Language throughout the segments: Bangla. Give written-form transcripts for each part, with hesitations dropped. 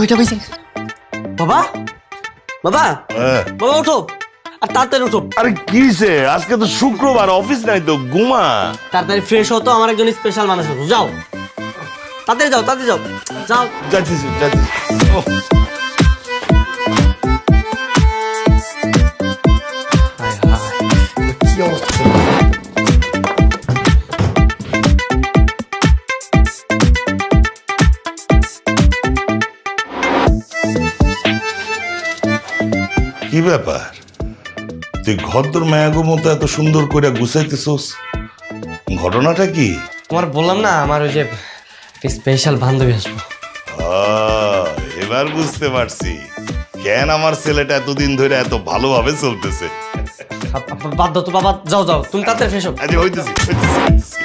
কয়টা বাজে? বাবা বাবা বাবা উঠো, আর তাড়াতাড়ি উঠো, আরে কিসে? আজকে তো শুক্রবার, অফিস নাই তো, ঘুমা। তাড়াতাড়ি ফ্রেশ হতো, আমার একজন স্পেশাল মানুষ হতো। যাও তাড়াতাড়ি যাও, তাড়াতাড়ি যাও, যাও। যাচ্ছিস যাচ্ছিস। ওহ, কি অবস্থা! কি ব্যাপার? তুই ঘরদোর মায়াগো মতো এত সুন্দর করে গুছাইতেছস, ঘটনাটা কি? তোমার বললাম না, আমার ওই যে স্পেশাল বান্ধবী আসবো। এবার বুঝতে পারছি কেন আমার ছেলেটা এতদিন ধরে এত ভালোভাবে চলতেছে। বাদ দাও তো বাবা, যাও যাও, তুমি তাড়াতাড়ি ফ্রেশ হও। আজ হইতেছি হইতেছি।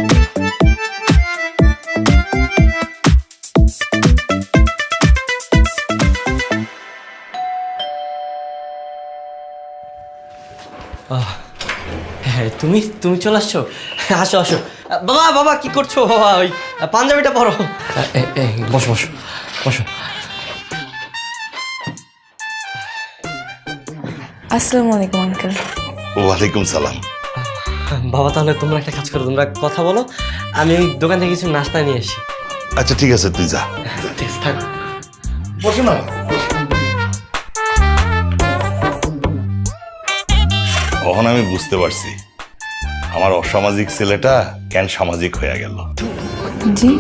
হ্যাঁ, তুমি তুমি চলে আসছো, আসো আসো। বাবা বাবা কি করছো বাবা? ওই পাঞ্জাবিটা পরো। বসো বসো বসো। আসসালামু আলাইকুম আঙ্কেল। ওয়ালাইকুম সালাম। বাবা তাহলে তোমরা একটা কাজ করো, তোমরা কথা বলো, আমি ওই দোকান থেকে কিছু নাস্তা নিয়ে আসি। আচ্ছা ঠিক আছে, তুই যা। ঠিক আছে, থাকো। বসো না। তখন আমি বুঝতে পারছি আমার অসামাজিক ছেলেটা কেন সামাজিক হয়ে গেল। জি।